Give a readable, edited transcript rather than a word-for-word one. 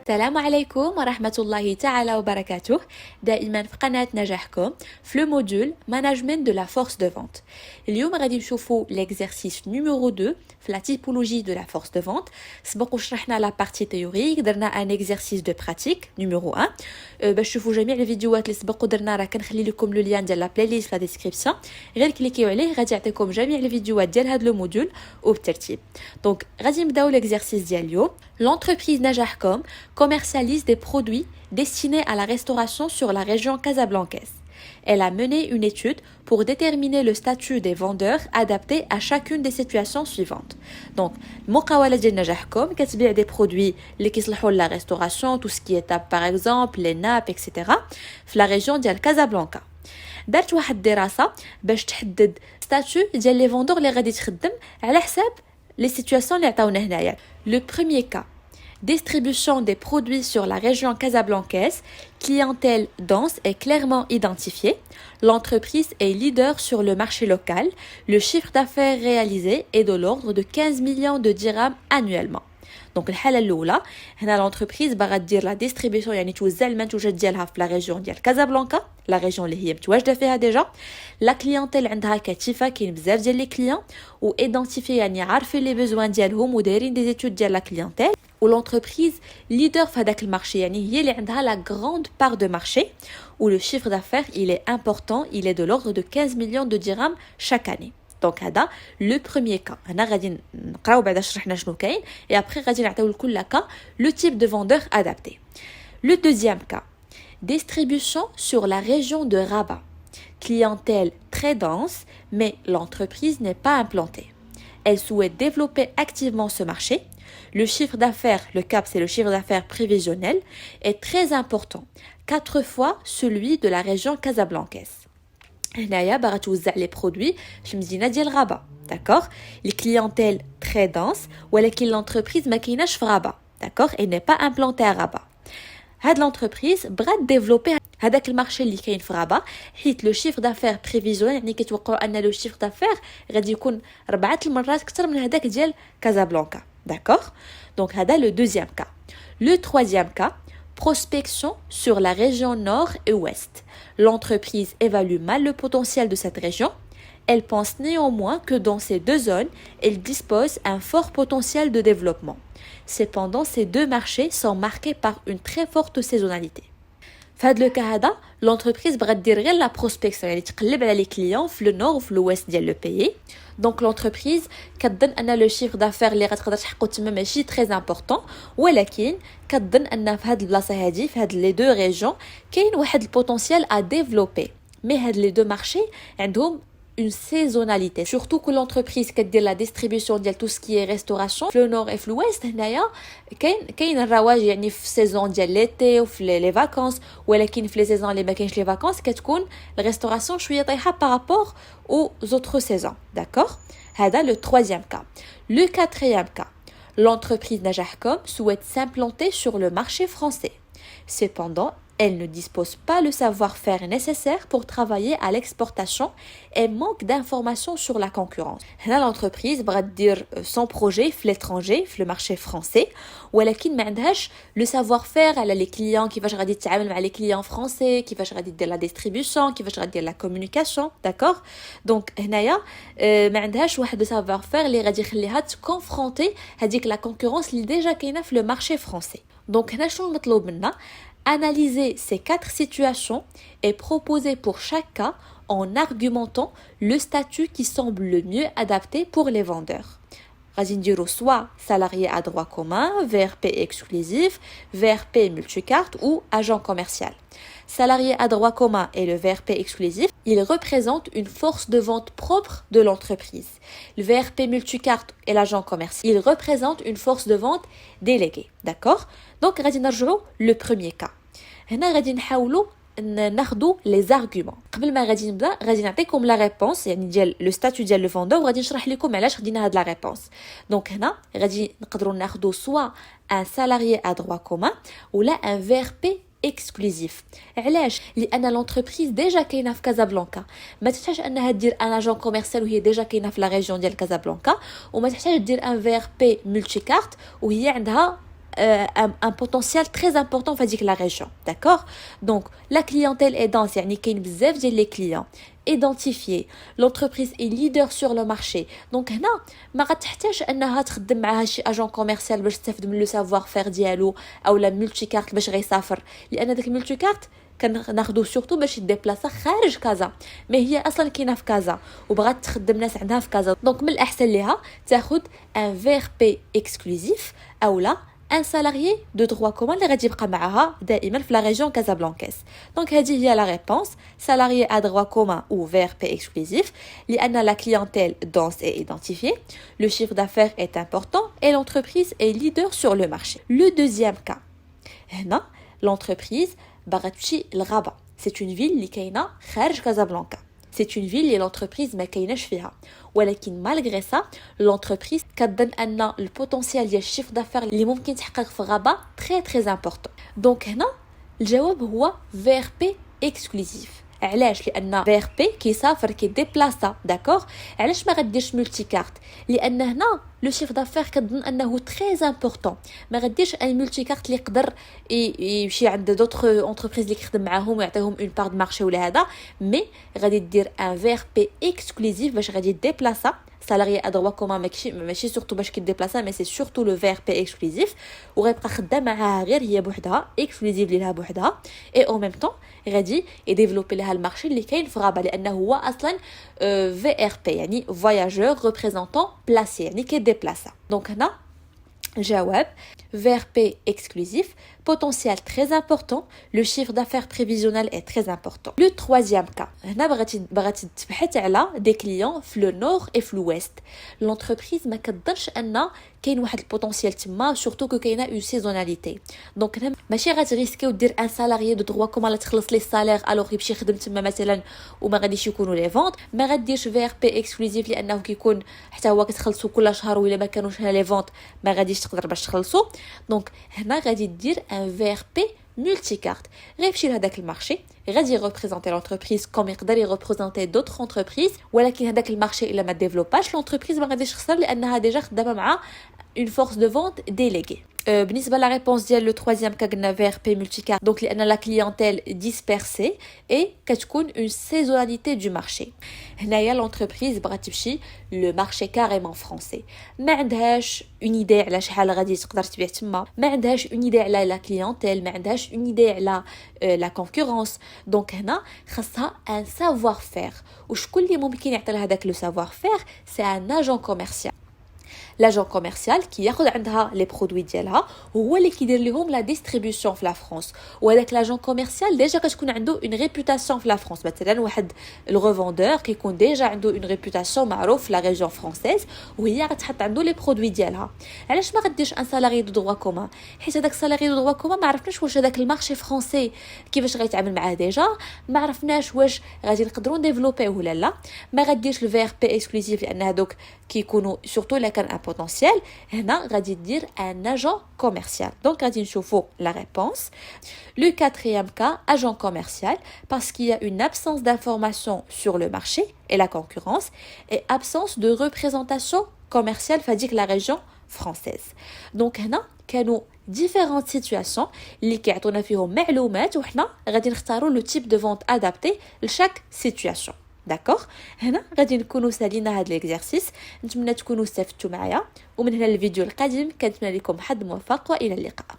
السلام عليكم ورحمة الله تعالى وبركاته. دائما في قناة نجاحكم في le module Management de la force de vente. اليوم غادي نشوفوا l'exercice numéro 2 في la typologie de la force de vente. سبق وشرحنا la partie théorique، درنا un exercice de pratique numéro 1. باش تشوفوا جميع الفيديوهات اللي سبق ودرنا راه كنخلي لكم لو لين ديال لا بلاي ليست في لا ديسكريبسيون، غير كليكيو عليه غادي يعطيكم جميع الفيديوهات ديال هذا لو موديول وبالترتيب. دونك غادي نبداو l'exercice ديال اليوم. L'entreprise Najahcom commercialise des produits destinés à la restauration sur la région casablancaise. Elle a mené une étude pour déterminer le statut des vendeurs adapté à chacune des situations suivantes. Donc, المقاولة ديال نجاحكم كتبيع des produits اللي كيصلحوا la restauration, tout ce qui est table par exemple, les nappes, etc. في la région ديال كازابلانكا. دارت واحد الدراسة باش تحدد statut ديال les vendeurs اللي غادي تخدم على حساب les situations اللي عطاونا هنايا. Le premier cas, distribution des produits sur la région casablancaise, clientèle dense et clairement identifiée. L'entreprise est leader sur le marché local. Le chiffre d'affaires réalisé est de l'ordre de 15 millions de dirhams annuellement. Donc الحالة الأولى هنا l'entreprise باغا دير لا ديستريبيسيون، يعني توزع المنتوجات ديالها في لا ريجيون ديال كازابلانكا، لا ريجيون اللي هي متواجده فيها ديجا. لا كليونتيل عندها كثيفه، كاين بزاف ديال لي كليون و ايدونتيفي، يعني عارفين لي بيزوان ديالهم ودايرين دي زيتود ديال لا كليونتيل. و لونتربريز ليدر في هذاك المارشي، يعني هي اللي عندها لا غراند بار دو مارشي. و لو chiffre d'affaires il est important, il est de l'ordre de 15 millions de dirhams chaque année. دونك هذا لو بروميير كا. هنا غادي نقراو بعدا شرحنا شنو كاين et après غادي نعطيو لكل كا لو تيب دو فوندور ادابتي. لو دوزيام كا, distribution sur la région de Rabat, clientèle très dense mais l'entreprise n'est pas implantée. Elle souhaite développer activement ce marché. Le chiffre d'affaires, le cap c'est le chiffre d'affaires prévisionnel, est très important, 4 fois celui de la région casablancaise. هنايا باغا توزع لي برودوي في المدينه ديال غابه، داكوغ. لي كليونتيل تري دانس ولكن لونتربريز ما كايناش في غابه، داكوغ، اي ني با امبلانتي ا غابه. هاد لونتربريز بغات ديفلوبي هذاك المارشي اللي كاين في غابه، حيت لو شيفر دافير بريفيزيون، يعني كيتوقعوا ان لو شيفر دافير غادي يكون 4 المرات اكثر من هذاك ديال كازابلانكا، داكوغ. دونك هذا لو دوزيام كا. لو ترويزيام كا, prospection sur la région nord et ouest. L'entreprise évalue mal le potentiel de cette région. Elle pense néanmoins que dans ces deux zones, elle dispose un fort potentiel de développement. Cependant, ces deux marchés sont marqués par une très forte saisonnalité. في هذا لو كا هذا l'entreprise بغات دير غير لا بروسبكسيون، يعني تقلب على لي كليون في لو نور وفي الويست ديال لو بيي. دونك لونتربريز كتظن ان لو شيفر دافير اللي غتقدر تحققو تما ماشي تري امبورطون، ولكن كتظن ان في هاد البلاصه هادي في هاد لي دو ريجيون كاين واحد البوتونسيال ا ديفلوبي. مي هاد لي دو مارشي عندهم une saisonnalité, surtout que l'entreprise كدير la distribution ديال tout ce qui est restauration في le nord et في l'ouest. هنايا كاين الرواج، يعني في سيزون ديال ليتي وفي لي فاكونس، ولكن في لي سيزون اللي ما كاينش لي فاكونس كتكون الريستوراسيون شويه طايحه بارابور او زوتر سيزون، داكوغ. هذا لو troisième cas. Le quatrième cas, l'entreprise Najahcom souhaite s'implanter sur le marché français. Cependant, elle ne dispose pas le savoir-faire nécessaire pour travailler à l'exportation et manque d'informations sur la concurrence. هنا l'entreprise بغات دير son projet في l'étranger في le marché français، ولكن ما عندهاش le savoir-faire على les clients، كيفاش غادي تتعامل مع les clients français، كيفاش غادي دير la distribution، كيفاش غادي دير la communication، d'accord. دونك هنايا ما عندهاش واحد le savoir-faire اللي غادي يخليها تكونفرونتي هذيك la concurrence اللي ديجا كاينه في le marché français. دونك هنا شنو المطلوب منا؟ Analyser ces 4 situations et proposer pour chaque cas en argumentant le statut qui semble le mieux adapté pour les vendeurs. غادي نديرو soit salarié à droit commun, VRP exclusif, VRP multicarte ou agent commercial. Salarié à droit commun et le VRP exclusif, il représente une force de vente propre de l'entreprise. Le VRP multicarte et l'agent commercial, il représente une force de vente déléguée, d'accord. Donc غادي نرجعو le premier cas. هنا غادي نحاولوا ناخذوا لي زارغومون. قبل ما غادي نبدا غادي نعطيكم لا ريبونس، يعني ديال لو ستاتيو ديال لو فوندور، وغادي نشرح لكم علاش خدينا هاد لا ريبونس. دونك هنا غادي نقدروا ناخذوا سوا ان سالاريي ا دروا كومان ولا ان فير بي اكسكلوزيف. علاش؟ لان لونتربريز ديجا كاينه في كازابلانكا، ما تحتاج انها دير ان اجون كوميرسيال وهي ديجا كاينه في لا ريجيون ديال كازابلانكا، وما تحتاج دير ان فير بي ملتي كارت وهي عندها un potentiel très important في هذيك la région, d'accord? Donc la clientèle est dense, يعني كاين بزاف ديال les clients identifié, l'entreprise est leader sur le marché. Donc هنا ما غتحتاج انها تخدم معها شي اجون كوميرسيال باش تستافد من لو سافوار فير ديالو او لا ملتي كارت باش غيسافر, لان داك الملتي كارت كناخذو سورتو باش يديبلاصا خارج كازا, ما هي اصلا كاينه في كازا وبغات تخدم ناس عندها في كازا. دونك من الاحسن ليها تاخذ ان فير بي اكسكلوزيف او لا un salarié de droit commun اللي غادي يبقى معاها دائما في la région Casablancaise. Donc هذه هي la réponse, salarié à droit commun ou VRP exclusif, لأن la clientèle dense et identifiée, le chiffre d'affaires est important et l'entreprise est leader sur le marché. Le deuxième cas, هنا l'entreprise باغا تمشي للغابة. C'est une ville اللي كاينه خارج كازابلانكا. C'est une ville et l'entreprise ما كايناش فيها, ولكن malgré ça l'entreprise كتظن ان البوتنسيال ديال الشيفر دافير اللي ممكن تحقق في غابه très très important. دونك هنا الجواب هو VRP exclusif. علاش؟ لان VRP كيسافر كيديبلاصا, داكوغ. علاش ما غديرش ملتي كارت؟ لان هنا لو شيف دافير كتظن انه تري امبورطون, ما غديرش ان ملتي كارت اللي يقدر يمشي عند دوطخ اونتربريز اللي كيخدم معاهم ويعطيهم اون بار د مارشي ولا هذا, مي غادي دير ان VRP اكسكلوزيف باش غادي ديبلاصا salarié à droit commun ماشي سورتو باش كيديبلاصا, مي سي سورتو لو VRP اكسكلوزيف, وغيبقى خدام معاها غير هي بوحدها, اكسكلوزيف ليها بوحدها, اي او ميم طون غادي يديفلوبي لها المارشي اللي كاين في غابه, لانه هو اصلا VRP يعني voyageur représentant placé يعني كيديبلاصا. دونك هنا جواب VRP exclusif, potentiel très important, le chiffre d'affaires prévisionnel est très important. Le troisième cas, هنا بغات تبحث على des clients في le nord et في l'ouest. L'entreprise ما كتظنش ان كاين واحد البوتنسيال تما, سورتو كو كاينه اون سيزوناليتي. دونك هنا ماشي غتريسكي ودير ان سالاريي دو دروا كوما لا تخلص لي السالير الوغ يمشي يخدم تما مثلا وما غاديش يكونوا لي فونت. ما غاديرش VRP اكسكلوزيف لانه كيكون حتى هو كتخلصوا كل شهر, ولا ما كانوش هنا لي فونت ما غاديش تقدر باش تخلصوا. دونك هنا غادي دير ان VRP multicarte. غيمشي لهداك المارشي, غادي يريبريزونتي لونتربريز كوم يقدر يريبريزونتي دوطخ انتربريز, ولكن هداك المارشي الا ما ديفلوباش لونتربريز ما غاديش تخسر لانها ديجا خدامه مع une force de vente déléguée. بالنسبه لا ريبونس ديال لو troisième cas قلنا VRP multicarte, donc لان لا كليونتيل dispersée et كتكون une saisonnalité du marché. هنايا لونتربريز بغات تمشي لو مارشي كاريمون فرونسي, ما عندهاش اون ايدي على شحال غادي تقدر تبيع تما, ما عندهاش اون ايدي على لا كليونتيل, ما عندهاش اون ايدي على لا كونكورونس. دونك هنا خاصها ان سافوار فير, وشكون اللي ممكن يعطي لها داك لو سافوار فير؟ سي ان اجون كوميرسيال. لاجون كوميرسيال كياخذ عندها لي برودوي ديالها, هو اللي كيدير لهم لا ديستريبيوسيون في لا فرنسا, وهذاك لاجون كوميرسيال ديجا كتكون عنده اون ريبوتاسيون في لا فرنسا. مثلا واحد الريفوندور كيكون ديجا عنده اون ريبوتاسيون معروف في لا ريجيون فرونسيز, وهي غتحط عنده لي برودوي ديالها. علاش ما غديرش ان سالاري دو دروا كومان؟ حيت هذاك السالاري دو دروا كومان ما عرفناش واش هذاك المارشي فرونسي كيفاش غيتعامل معاه ديجا, ما عرفناش واش غادي نقدروا ديفلوبيه ولا لا. ما غديرش الVRP اكسكلوزيف لان هذوك كيكونوا سورتو الا كان ان potentiel. هنا غادي دير un agent commercial. Donc غادي نشوفوا la réponse. Le quatrième cas, agent commercial, parce qu'il y a une absence d'information sur le marché et la concurrence et absence de représentation commerciale فهاديك la région française. Donc هنا كانوا différentes situations اللي كيعطونا فيهم معلومات, وحنا غادي نختاروا le type de vente adapté لchaque situation. داكوغ. هنا غادي نكونوا سالينا هذا ليكزارسيس, نتمنى تكونوا استفدتوا معايا, ومن هنا الفيديو القادم كنتمنى لكم حظ موفق والى اللقاء.